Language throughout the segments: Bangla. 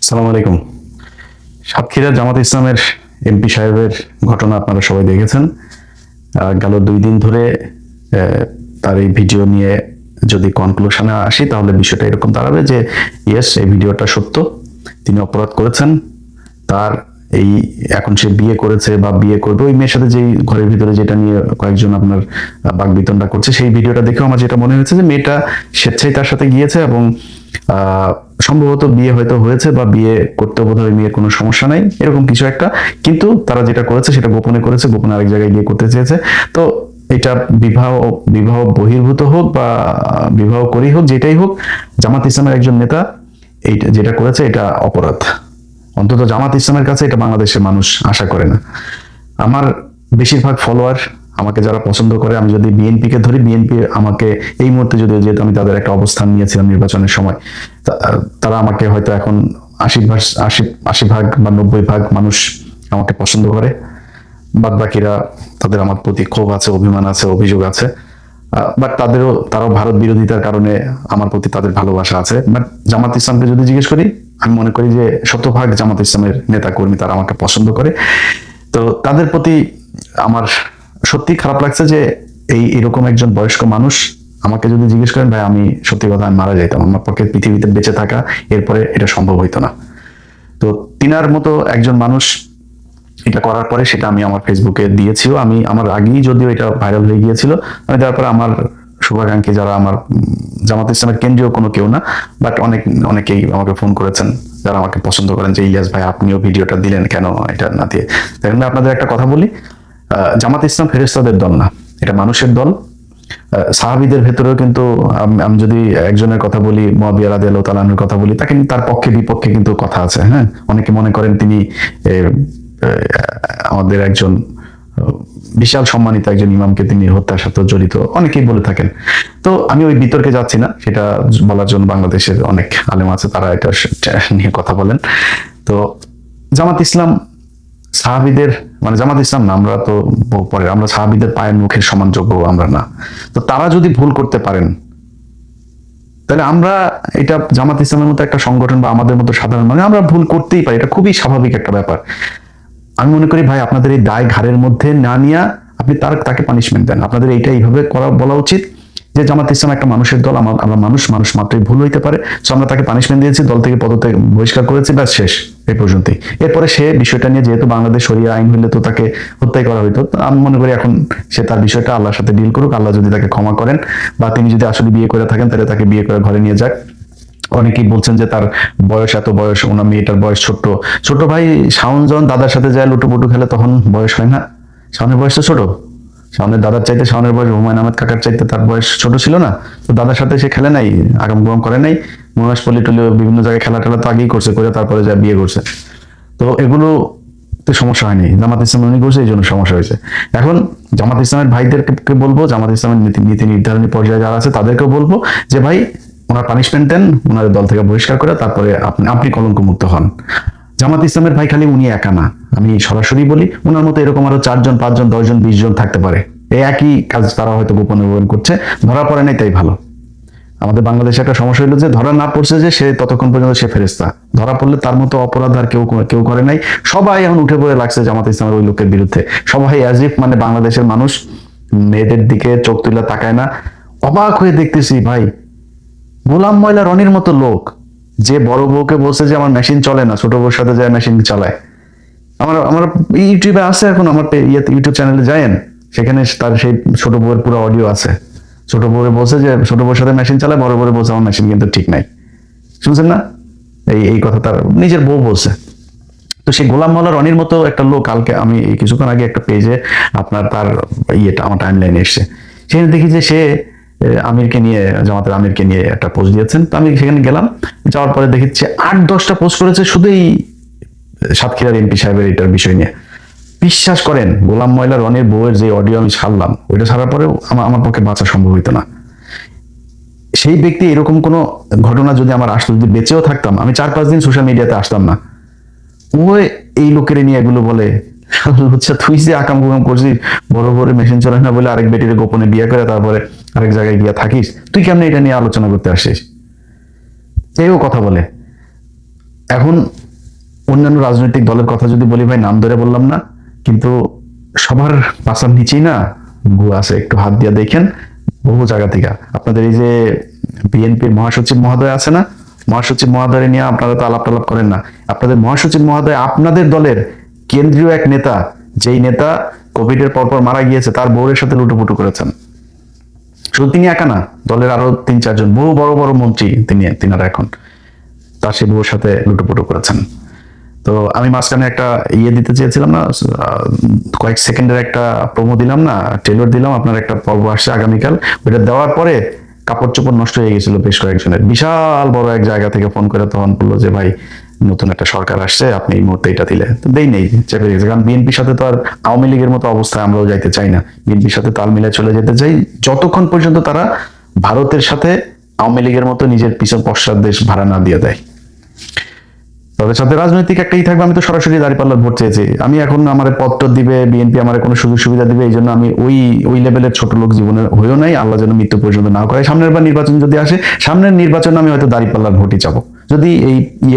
আসসালামু আলাইকুম। সাতক্ষীরা জামাত ইসলামের এমপি সাহেবের ঘটনা আপনারা সবাই দেখেছেন। গেল 2 দিন ধরে তার এই ভিডিও নিয়ে যদি কনক্লুশনে আসি তাহলে বিষয়টা এরকম দাঁড়াবে যে ইয়েস, এই ভিডিওটা সত্য, তিনি অপরাধ করেছেন। তার এই এখন সে বিয়ে করেছে বা বিয়ে করবে ওই মেয়ের সাথে যেই ঘরের ভিতরে যেটা নিয়ে কয়েকজন আপনার বাকবিতণ্ডা করছে, সেই ভিডিওটা দেখেও আমার যেটা মনে হয়েছে যে মেয়েটা স্বেচ্ছায় তার সাথে গিয়েছে এবং সম্ভবত বিয়ে হয়তো হয়েছে বা বিয়ে করতে বোধহয় মেয়ের কোনো সমস্যা নাই, এরকম কিছু একটা। কিন্তু তারা যেটা করেছে সেটা গোপনে করেছে, গোপনে আরেক জায়গায় গিয়ে করতে চেয়েছে। তো এটা বিবাহ বিবাহ বহির্ভূত হোক বা বিবাহ করেই হোক, যেটাই হোক, জামাত ইসলামের একজন নেতা এইটা যেটা করেছে এটা অপরাধ। অন্তত জামাত ইসলামের কাছে এটা বাংলাদেশের মানুষ আশা করে না। আমার বেশিরভাগ ফলোয়ার, আমাকে যারা পছন্দ করে, আমি যদি বিএনপি কে ধরি, বিএনপি আমাকে এই মুহূর্তে যদি, যেহেতু আমি তাদের একটা অবস্থান নিয়েছিলাম নির্বাচনের সময়, তারা আমাকে হয়তো এখন 80 ভাগ 80 ভাগ বা 90 ভাগ মানুষ আমাকে পছন্দ করে। বাদ বাকিরা, তাদের আমার প্রতি ক্ষোভ আছে, অভিমান আছে, অভিযোগ আছে। বাট তারাও ভারত বিরোধিতার কারণে আমার প্রতি তাদের ভালোবাসা আছে। বাট জামাত ইসলামকে যদি জিজ্ঞেস করি, আমি মনে করি যে 100 ভাগ জামাত ইসলামের নেতা কর্মী তারা আমাকে পছন্দ করে। তো তাদের প্রতি আমার সত্যি খারাপ লাগছে যে এরকম একজন বয়স্ক মানুষ আমাকে যদি জিজ্ঞেস করেন, ভাই আমি সত্যি কথা আমি মারা যাইতাম, আমার পক্ষে পৃথিবীতে বেঁচে থাকা এরপরে এটা সম্ভব হইতো না। তো তিনার মতো একজন মানুষ এটা করার পরে সেটা আমি আমার ফেসবুকে দিয়েছিও, আমি আমার আগেই যদিও এটা ভাইরাল হয়ে গিয়েছিল, আমি তারপরে আমার শুভাকাঙ্ক্ষী যারা আমার জামাত ইসলামের কেন্দ্রীয় কোনো কেউ না, বাট অনেকেই আমাকে ফোন করেছেন যারা আমাকে পছন্দ করেন যে ইলিয়াস ভাই আপনিও ভিডিওটা দিলেন কেন এটা না দিয়ে। তাহলে আপনাদের একটা কথা বলি, জামাত ইসলাম ফেরেশতাদের দল না, এটা মানুষের দল। সাহাবীদের ভেতরেও কিন্তু আমি যদি একজনের কথা বলি, মুয়াবিয়া রাদিয়াল্লাহু তাআলা আনহুর কথা বলি, তার পক্ষে বিপক্ষে কিন্তু কথা আছে। হ্যাঁ, অনেকে মনে করেন তিনি আমাদের একজন বিশাল সম্মানিত একজন ইমামকে তিনি হত্যার সাথে জড়িত, অনেকেই বলে থাকেন। তো আমি ওই বিতর্কে যাচ্ছি না, সেটা বলার জন্য বাংলাদেশের অনেক আলেম আছে, তারা এটা নিয়ে কথা বলেন। তো জামাত ইসলাম সাহাবীদের, মানে জামাত ইসলাম না, আমরা তো পরে, আমরা সাহাবীদের পায়ের মুখের সমান যোগ্য আমরা না। তো তারা যদি ভুল করতে পারেন, তাহলে আমরা, এটা জামাত ইসলামের মতো একটা সংগঠন বা আমাদের মতো সাধারণ মানে আমরা ভুল করতেই পারি, এটা খুবই স্বাভাবিক একটা ব্যাপার। আমি মনে করি ভাই আপনাদের এই দায় ঘাড়ের মধ্যে না নিয়ে আপনি তাকে পানিশমেন্ট দেন। আপনাদের এইটা এইভাবে বলা উচিত যে জামাত ইসলাম একটা মানুষের দল, আমরা মানুষ মাত্রই ভুল হইতে পারে। সো আমরা তাকে পানিশমেন্ট দিয়েছি, দল থেকে পদত্যাগ বহিষ্কার করেছি, ব্যাস শেষ, এই পর্যন্তই। এরপরে সে বিষয়টা নিয়ে, যেহেতু বাংলাদেশ শরিয়া আইন হইলে তো তাকে হত্যাই করা হইতো, আমি মনে করি এখন সে তার বিষয়টা আল্লাহর সাথে ডিল করুক। আল্লাহ যদি তাকে ক্ষমা করেন বা তিনি যদি আসলে বিয়ে করে থাকেন, তাহলে তাকে বিয়ে করে ঘরে নিয়ে যাক। অনেকেই বলছেন যে তার বয়স এত, বয়স ওনার মেয়েটার বয়স ছোট। ছোট ভাই শাওন যখন দাদার সাথে যায় লুটুপুটু খেলে তখন বয়স হয় না? শাওনের বয়স তো ছোট। শাওনের দাদার চাইতে শাওনের বয়স হুমায়ুন আহমেদ কাকার চাইতে তার বয়স ছোট ছিল না? তো দাদার সাথে সে খেলে নাই, আগাম গরম করে নাই, মহেশপল্লী টলি বিভিন্ন জায়গায় খেলা টেলা তো আগেই করছে, করে তারপরে যা বিয়ে করছে। তো এগুলো তো সমস্যা হয়নি, জামাত ইসলাম উনি করছে, এই জন্য সমস্যা হয়েছে। এখন জামাত ইসলামের ভাইদেরকে বলবো, জামাত ইসলামের নীতি নির্ধারণী পর্যায়ে যারা আছে তাদেরকেও বলবো যে ভাই ওনার পানিশমেন্ট দেন, ওনার দল থেকে বহিষ্কার করে তারপরে আপনি কলঙ্ক মুক্ত হন। জামাত ইসলামের ভাই খালি উনি একা না, আমি সরাসরি বলি, ওনার মতো এরকম আরো 4 জন 5 জন 10 জন 20 জন থাকতে পারে, এই একই কাজ তারা হয়তো গোপনে গোপন করছে, ধরা পড়ে নাই তাই ভালো। আমাদের বাংলাদেশে একটা সমস্যা হলো যে ধরা না পড়ছে যে সে ততক্ষণ পর্যন্ত সে ফেরেশতা, ধরা পড়লে তার মতো অপরাধ আর কেউ করে নাই। সবাই এখন উঠে পড়ে লাগছে জামাত ইসলামের ওই লোকের বিরুদ্ধে, সবাই অ্যাজ ইফ মানে বাংলাদেশের মানুষ মেয়েদের দিকে চোখ তুলে তাকায় না। অবাক হয়ে দেখতেছি ভাই, গোলাম ময়লা রনির মতো লোক, যে বড় বউকে বলছে যে আমার মেশিন চলে না, ছোট বউর সাথে যায় মেশিন চালায়। আমার আমার ইউটিউবে আছে, এখন আমার ইউটিউব চ্যানেলে যায়েন, সেখানে তার সেই ছোট বউয়ের পুরো অডিও আছে। ছোট বউরে বলছে যে ছোট বউর সাথে মেশিন চালায়, বড় বউরে বলছে আমার মেশিন কিন্তু ঠিক নাই। শুনছেন না? এই কথা তার নিজের বউ বলছে। তো সেই গোলাম মাওলা রনির মতো একটা লোক, কালকে আমি কিছুক্ষণ আগে একটা পেজে আপনার তার আমার টাইম লাইনে এসছে, সেখানে দেখি যে সে আমিরকে নিয়ে, জামাতের আমিরকে নিয়ে একটা পোস্ট দিয়েছেন। তো আমি সেখানে গেলাম, যাওয়ার পরে দেখছি 8-10টা পোস্ট করেছে শুধু এই সাতক্ষীরার এমপি সাহেবের এটার বিষয় নিয়ে। বিশ্বাস করেন, গোলাম ময়লা রনির বউয়ের যে অডিও আমি ছাড়লাম, ওইটা ছাড়ার পরেও আমার পক্ষে বাঁচা সম্ভব হইতো না। সেই ব্যক্তি এরকম কোনো ঘটনা যদি আমার আসতো, যদি বেঁচেও থাকতাম, আমি 4-5 দিন সোশ্যাল মিডিয়াতে আসতাম না। ওই এই লোকের নিয়ে এগুলো বলে, আচ্ছা তুই যে আকাম কুকাম করছিস, বড় বড় মেশিন চলে না বলে আরেক বেটির গোপনে বিয়ে করে তারপরে আরেক জায়গায় গিয়া থাকিস, তুই কেমনে এটা নিয়ে আলোচনা করতে আসিস? এও কথা বলে। এখন অন্যান্য রাজনৈতিক দলের কথা যদি বলি ভাই, নাম ধরে বললাম না, কিন্তু সবার পাশার নিচেই না ভুয়া আছে, একটু হাত দিয়ে দেখেন বহু জায়গা থেকে। আপনাদের এই যে বিএনপির মহাসচিব মহোদয় আছে না, মহাসচিব মহোদয় নিয়ে আপনারা তো আলাপ টালাপ করেন না। আপনাদের মহাসচিব মহোদয় আপনাদের দলের কেন্দ্রীয় এক নেতা, যেই নেতা কোভিড এর পরপর মারা গিয়েছে, তার বউয়ের সাথে লুটোপুটু করেছেন। শুধু তিনি একা না, দলের আরো 3-4 জন বহু বড় বড় মন্ত্রী তিনারা এখন তার সেই বউয়ের সাথে লুটোপুটু করেছেন। তো আমি মাঝখানে একটা দিতে চেয়েছিলাম না, কয়েক সেকেন্ডের একটা প্রোমো দিলাম না, ট্রেলার দিলাম, আপনার একটা পর্ব আসছে আগামীকাল। ওইটা দেওয়ার পরে কাপড় চোপড় নষ্ট হয়ে গেছিল বেশ কয়েকজনের। বিশাল বড় এক জায়গা থেকে ফোন করে তখন বললো যে ভাই নতুন একটা সরকার আসছে, আপনি এই মুহূর্তে এটা দিলে। তো দেই নেই, চেপে গেছে। কারণ বিএনপির সাথে তো আর আওয়ামী লীগের মতো অবস্থায় আমরাও যাইতে চাই না। বিএনপির সাথে তাল মিলে চলে যেতে চাই যতক্ষণ পর্যন্ত তারা ভারতের সাথে আওয়ামী লীগের মতো নিজের পিছন পশ্চাৎ দেশ ভাড়া না দিয়ে দেয়। তাদের সাথে রাজনৈতিক একটাই থাকবে। আমি তো সরাসরি দাঁড়িপাল্লার ভোট চেয়েছি। আমি এখন আমার পত্র দিবে বিএনপি, আমার কোনো সুযোগ সুবিধা দিবে, এই জন্য আমি ওই লেভেলের ছোট লোক জীবনে হয়েও নাই। আল্লাহ যেন মৃত্যু পর্যন্ত না করে। সামনের বার নির্বাচন যদি আসে, সামনের নির্বাচনে আমি হয়তো দাঁড়িপাল্লার ভোটই চাবো। যদি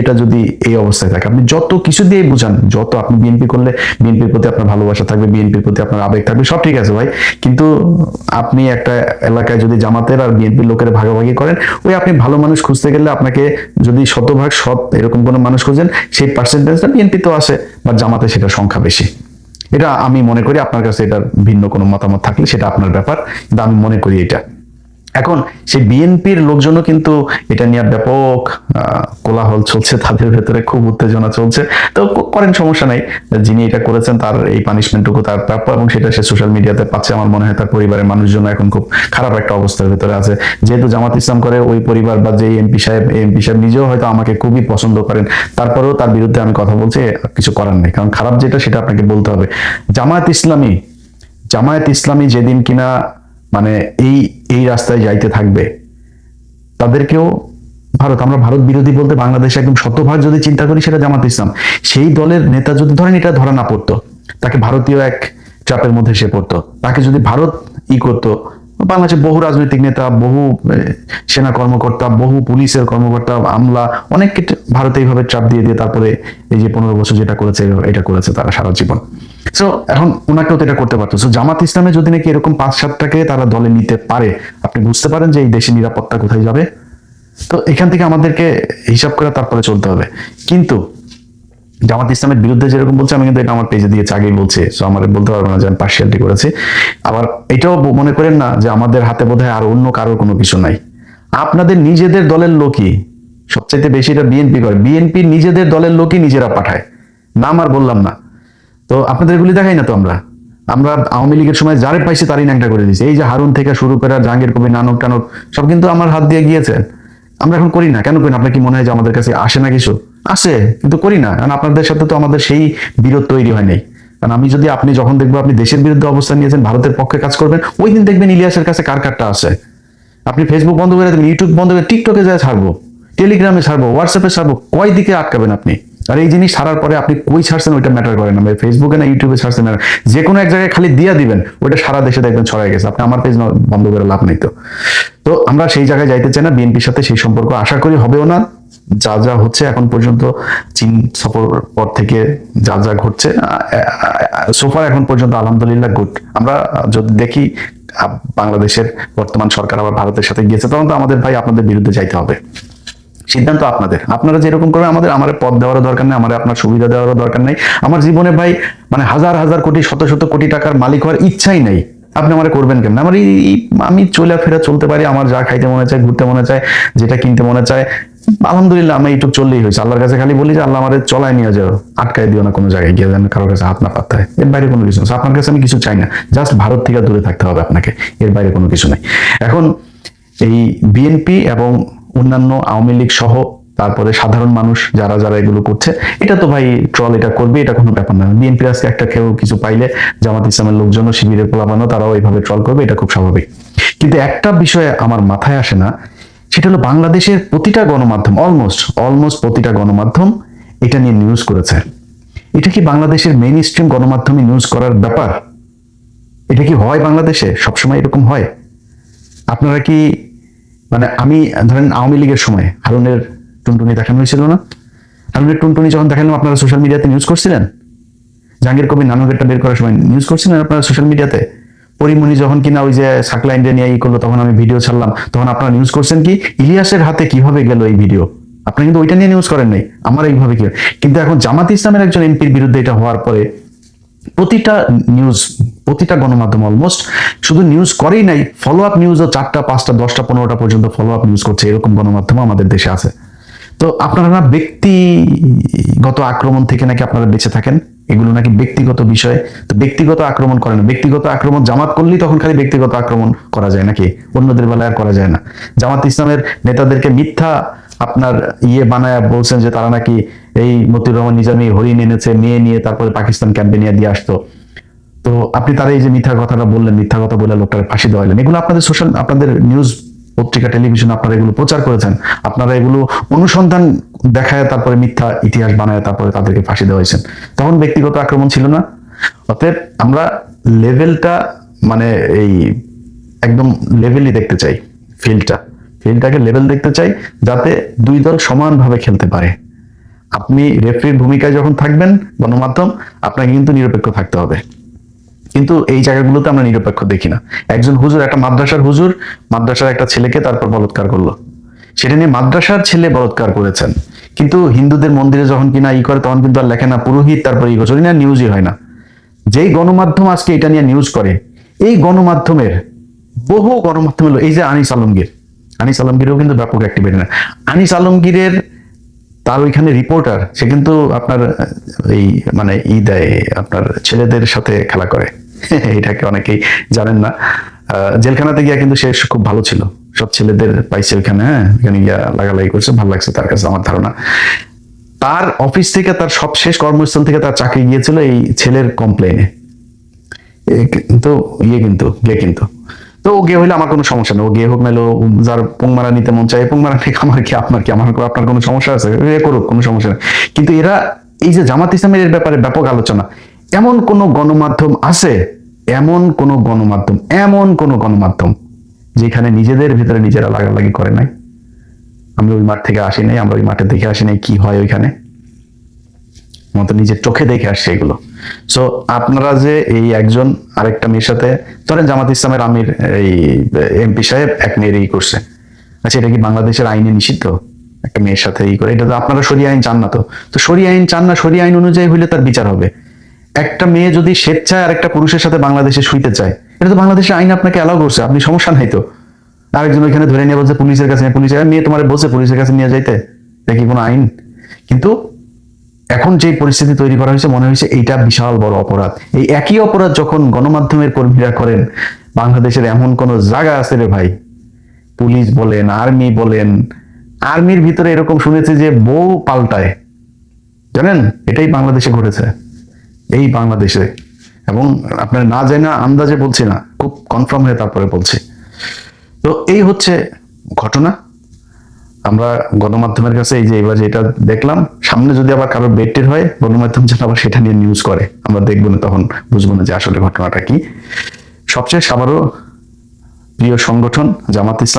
এটা যদি এই অবস্থায় থাকে, আপনি যত কিছু দিয়ে বুঝান, যত আপনি বিএনপি করলে বিএনপির প্রতি আপনার ভালোবাসা থাকবে, বিএনপির প্রতি আপনার আবেগ থাকবে, সব ঠিক আছে ভাই। কিন্তু আপনি একটা এলাকায় যদি জামাতের আর বিএনপির লোকের ভাগাভাগি করেন, ওই আপনি ভালো মানুষ খুঁজতে গেলে আপনাকে যদি 100% সৎ এরকম কোনো মানুষ খুঁজেন, সেই পার্সেন্টেজটা বিএনপি তো আছে, বা জামাতে সেটা সংখ্যা বেশি। এটা আমি মনে করি। আপনার কাছে এটার ভিন্ন কোনো মতামত থাকলে সেটা আপনার ব্যাপার, কিন্তু আমি মনে করি এটা। এখন সেই বিএনপির লোকজনও কিন্তু এটা নিয়ে ব্যাপক কোলাহল চলছে, তাদের ভেতরে খুব উত্তেজনা চলছে। তো করেন, সমস্যা নাই। যিনি এটা করেছেন তার এই পানিশমেন্টটুকু তার প্রাপ্য, এবং সেটা সে সোশ্যাল মিডিয়াতে পাচ্ছে। আমার মনে হয় তার পরিবারের মানুষজন এখন খুব খারাপ একটা অবস্থার ভেতরে আছে। যেহেতু জামাত ইসলাম করে ওই পরিবার, বা যে এমপি সাহেব নিজেও হয়তো আমাকে খুবই পছন্দ করেন, তারপরেও তার বিরুদ্ধে আমি কথা বলছি, কিছু করার নেই। কারণ খারাপ যেটা সেটা আপনাকে বলতে হবে। জামায়াত ইসলামী যেদিন কিনা মানে এই রাস্তায় যাইতে থাকবে, তাদেরকেও আমরা ভারত বিরোধী বলতে বাংলাদেশে একদম শতভাগ যদি চিন্তা করি, সেটা জামাত ইসলাম। সেই দলের নেতা যদি ধরেন এটা ধরা না পড়তো, তাকে ভারতীয় এক চাপের মধ্যে সে পড়তো, তাকে যদি ভারত করতো, বাংলাদেশে বহু রাজনৈতিক নেতা, বহু সেনা কর্মকর্তা, বহু পুলিশের কর্মকর্তা, আমলা, অনেককে ভারত এইভাবে চাপ দিয়ে তারপরে এই যে 15 বছর যেটা করেছে, এটা করেছে তারা সারা জীবন। সো এখন ওনাকেও তো এটা করতে পারতো। সো জামাত ইসলামে যদি নাকি এরকম 5-7টাকে তারা দলে নিতে পারে, আপনি বুঝতে পারেন যে এই দেশের নিরাপত্তা কোথায় যাবে। তো এখান থেকে আমাদেরকে হিসাব করে তারপরে চলতে হবে। কিন্তু জামাত ইসলামের বিরুদ্ধে যেরকম বলছে, আমি কিন্তু এটা আমার পেজে দিয়েছি, আগেই বলছে। সো আমার বলতে পারবো না যে আমি পার্সিয়ালিটি করেছি। আবার এটাও মনে করেন না যে আমাদের হাতে বোধহয় আর অন্য কারোর কোনো কিছু নাই। আপনাদের নিজেদের দলের লোকই সবচাইতে বেশি এটা বিএনপি করে। বিএনপি নিজেদের দলের লোকই নিজেরা পাঠায়, নাম আর বললাম না। তো আপনাদের এগুলি দেখাই না তো। আমরা আওয়ামী লীগের সময় যারে পাইছি তারই ন্যাংটা করে দিয়েছি। এই যে হারুন থেকে শুরু করে জাহাঙ্গীর কবির, নানক টানক, সব কিন্তু আমার হাত দিয়ে গিয়েছে। আমরা এখন করি না। কেন করি না? আপনার কি মনে হয় যে আমাদের কাছে আসে না? কিছু আসে, কিন্তু করি না। কারণ আপনাদের সাথে তো আমাদের সেই বিরোধ তৈরি হয় নাই। কারণ আপনি যখন দেখবো আপনি দেশের বিরুদ্ধে অবস্থান নিয়েছেন, ভারতের পক্ষে কাজ করবেন, ওই দিন দেখবেন ইলিয়াসের কাছে কার কারটা আছে। আপনি ফেসবুক বন্ধ করে দেবেন, ইউটিউব বন্ধ করে টিকটকে যায় ছাড়বো, টেলিগ্রামে ছাড়বো, হোয়াটসঅ্যাপে ছাড়বো, কয় দিকে আটকাবেন আপনি? আর এই জিনিস ছাড়ার পরে আপনি কই ছাড়ছেন ওইটা ম্যাটার করে না। ফেসবুকে না ইউটিউবে ছাড়ছেন না, যে কোনো এক জায়গায় খালি দিয়া দিবেন, ওইটা সারা দেশে দেখবেন ছড়াই গেছে। আপনি আমার পেজ বন্ধ করে লাভ নেই। তো আমরা সেই জায়গায় যাইতে চাই না। বিএনপির সাথে সেই সম্পর্ক আশা করি হবেও না। যা হচ্ছে এখন পর্যন্ত, চীন সফর পর থেকে যা ঘটছে, সোফার এখন পর্যন্ত আলহামদুলিল্লাহ গুড। আমরা যদি দেখি বাংলাদেশের বর্তমান সরকার আবার ভারতের সাথে গিয়েছে, তখন তো আমাদের ভাই আপনাদের বিরুদ্ধে যাইতে হবে। সিদ্ধান্ত আপনাদের। আপনারা যেরকম করবেন, আমার পদ দেওয়ারও দরকার নেই, আমার আপনার সুবিধা দেওয়ারও দরকার নেই। আমার জীবনে ভাই মানে হাজার হাজার কোটি, শত শত কোটি টাকার মালিক হওয়ার ইচ্ছাই নেই। আপনি আমার করবেন কেন? আমি চলে চলতে পারি, আমার যা খাইতে মনে চায়, ঘুরতে মনে চায়, যেটা কিনতে মনে চায়, আলহামদুলিল্লাহ আমি এইটুক চললেই হয়েছে। আল্লাহর কাছে খালি বলি যে আল্লাহ আমাদের চলায় নিয়ে যাও, আটকায় দিও না কোনো জায়গায় গিয়ে, যেন কারোর কাছে হাত না পাততে হয়। এর বাইরে কোনো কিছু না। আপনার কাছে আমি কিছু চাই না, জাস্ট ভারত থেকে দূরে থাকতে হবে আপনাকে, এর বাইরে কোনো কিছু নাই। এখন এই বিএনপি এবং অন্যান্য আওয়ামী লীগ সহ তারপরে সাধারণ মানুষ যারা এগুলো করছে, এটা তো ভাই ট্রল এটা করবে, এটা কোনো ব্যাপার না। বিএনপি আজকে একটা কেউ কিছু পাইলে জামাত ইসলামের লোকজন, শিবিরের পোলাপানো, তারাও এইভাবে ট্রল করবে, এটা খুব স্বাভাবিক। কিন্তু একটা বিষয়ে আমার মাথায় আসে না, সেটা হলো বাংলাদেশের প্রতিটা গণমাধ্যম, অলমোস্ট প্রতিটা গণমাধ্যম এটা নিয়ে নিউজ করেছে। এটা কি বাংলাদেশের মেইন স্ট্রিম গণমাধ্যমে নিউজ করার ব্যাপার? এটা কি হয় বাংলাদেশে? সবসময় এরকম হয়? আপনারা কি আমি ধরেন আওয়ামী লীগের সময় হারুনের টুনটুনি দেখানো হয়েছিল না? তাহলে টুনটুনি যখন দেখালাম আপনারা সোশ্যাল মিডিয়াতে নিউজ করছিলেন, জাহাঙ্গীর কবির নানকেরটা বের করার সময় নিউজ করছিলেন আপনারা সোশ্যাল মিডিয়াতে, পরিমণি যখন কিনা ওই যে সাকলা ইন্ডিয়া নিয়ে ই করলো তখন আমি ভিডিও ছাড়লাম, তখন আপনারা নিউজ করছেন কি ইলিয়াসের হাতে কিভাবে গেল এই ভিডিও, আপনি কিন্তু ওইটা নিয়ে নিউজ করেন নাই, আমার এইভাবে কি। কিন্তু এখন জামাত ইসলামের একজন এমপির বিরুদ্ধে এটা হওয়ার পরে প্রতিটা নিউজ, প্রতিটা গণমাধ্যম অলমোস্ট শুধু নিউজ করেই নাই, ফলো আপ নিউজও 4টা 5টা 10টা 15টা পর্যন্ত ফলো আপ নিউজ করছে, এরকম গণমাধ্যম আমাদের দেশে আছে। তো আপনারা না ব্যক্তিগত আক্রমণ থেকে নাকি আপনারা বেঁচে থাকেন, এগুলো নাকি ব্যক্তিগত বিষয়, তো ব্যক্তিগত আক্রমণ করে না, ব্যক্তিগত আক্রমণ জামাত করলেই তখন খালি ব্যক্তিগত আক্রমণ করা যায় নাকি, অন্যদের বেলায় আর করা যায় না। জামাত ইসলামের নেতাদেরকে মিথ্যা আপনার বানায় বলছেন যে তারা নাকি এই মতিউর রহমান নিজামী হরিণ এনেছে, মেয়ে নিয়ে তারপরে পাকিস্তান ক্যাম্পে নিয়ে দিয়ে আসতো, তো আপনি তারা এই যে মিথ্যা কথাটা বললেন, মিথ্যা কথা বলে লোকটার ফাঁসি দেওয়ালেন, এগুলো আপনাদের সোশ্যাল, আপনাদের নিউজ পত্রিকা টেলিভিশন আপনারা এগুলো প্রচার করেছেন, আপনারা এগুলো অনুসন্ধান দেখায় তারপরে মিথ্যা ইতিহাস বানায় তারপরে তাদেরকে ফাঁসি দেওয়া হয়েছেন, তখন ব্যক্তিগত আক্রমণ ছিল না। অতএব আমরা লেভেলটা মানে এই একদম লেভেলই দেখতে চাই, ফিল্ডটাকে লেভেল দেখতে চাই, যাতে দুই দল সমানভাবে খেলতে পারে। আপনি রেফারির ভূমিকায় যখন থাকবেন গণমাধ্যম, আপনাকে কিন্তু নিরপেক্ষ থাকতে হবে, কিন্তু এই জায়গাগুলোতে আমরা নিরপেক্ষ দেখি না। একজন হুজুর, একটা মাদ্রাসার হুজুর মাদ্রাসার একটা ছেলেকে তারপর বলাৎকার করলো, সেটা নিয়ে মাদ্রাসার ছেলে বলাৎকার করেছেন, কিন্তু হিন্দুদের মন্দিরে যখন কিনা ই করে তখন কিন্তু আর লেখে না পুরোহিত, তারপর ই করছে না, নিউজই হয় না। যেই গণমাধ্যম আজকে এটা নিয়ে নিউজ করে, এই গণমাধ্যমের বহু গণমাধ্যম হলো এই যে আনিস আলমগীরও কিন্তু ব্যাপক অ্যাক্টিভিটি না। আনিস আলমগীরের তার ওইখানে রিপোর্টার, সে কিন্তু আপনার এই মানে দেয় আপনার ছেলেদের সাথে খেলা করে এটাকে অনেকেই জানেন না। জেলখানাতে গিয়া কিন্তু সে খুব ভালো ছিল, সব ছেলেদের পাইছে ওইখানে, হ্যাঁ ওইখানে গিয়া লাগালাগি করছে, ভালো লাগছে তার কাছে আমার ধারণা। তার অফিস থেকে, তার সবশেষ কর্মস্থল থেকে তার চাকরি গিয়েছিল এই ছেলের কমপ্লেনে, কিন্তু কিন্তু তো ও গিয়ে হইলে আমার কোনো সমস্যা নেই, ও গিয়ে হোক নাইলো, যার পোংমারা নিতে মন চায় পোংমারা নিক, আমার কি আপনার কি, আপনার কোনো সমস্যা আছে, এ করুক, কোনো সমস্যা নেই। কিন্তু এরা এই যে জামাত ইসলামের এর ব্যাপারে ব্যাপক আলোচনা, এমন কোন গণমাধ্যম আছে, এমন কোন গণমাধ্যম যেখানে নিজেদের ভিতরে নিজেরা লাগালাগি করে নাই? আমি ওই মাঠ থেকে আসি নাই, আমরা ওই মাঠে দেখে আসি নাই কি হয় ওইখানে, মতো নিজের চোখে দেখে আসছে এগুলো। সো আপনারা যে এই একজন আরেকটা মেয়ের সাথে, ধরেন জামাত ইসলামের আমির এই এমপি সাহেব এক মেয়ের ই করছে, আচ্ছা এটা কি বাংলাদেশের আইনে নিষিদ্ধ একটা মেয়ের সাথে ই করে? এটা তো আপনারা শরিয়া আইন চান না, তো শরিয়া আইন চান না, শরিয়া আইন অনুযায়ী হইলে তার বিচার হবে। একটা মেয়ে যদি স্বেচ্ছায় আর একটা পুরুষের সাথে বাংলাদেশে শুইতে চায়, এটা তো বাংলাদেশের আইন আপনাকে অ্যালাউ করছে, আপনি সমস্যা নাই তো। আরেকজন ওইখানে ধরে নিয়ে বলছে পুলিশের কাছে, পুলিশের মেয়ে তোমার বলছে পুলিশের কাছে নিয়ে যাইতে, দেখি কোনো আইন? কিন্তু এখন যে পরিস্থিতি তৈরি করা হয়েছে, মনে হয়েছে এইটা বিশাল বড় অপরাধ। এই একই অপরাধ যখন গণমাধ্যমের কর্মীরা করেন, বাংলাদেশের এমন কোন জায়গা আছে রে ভাই, পুলিশ বলেন, আর্মি বলেন, আর্মির ভিতরে এরকম শুনেছি যে বউ পাল্টায়, জানেন? এটাই বাংলাদেশে ঘটেছে, এই বাংলাদেশে। এবং আপনার না যায় না, আন্দাজে বলছি না, খুব কনফার্ম হয়ে তারপরে বলছি। তো এই হচ্ছে ঘটনা। আমরা গণমাধ্যমের কাছে এই যে এবার যেটা দেখলাম, সামনে যদি আবার কারো বেটের হয়, গণমাধ্যম যেন আবার সেটা নিয়ে নিউজ করে, আমরা দেখবো না, তখন বুঝবো না যে আসলে ঘটনাটা কি। সবশেষ আবারও প্রিয় সংগঠন জামাত ইসলাম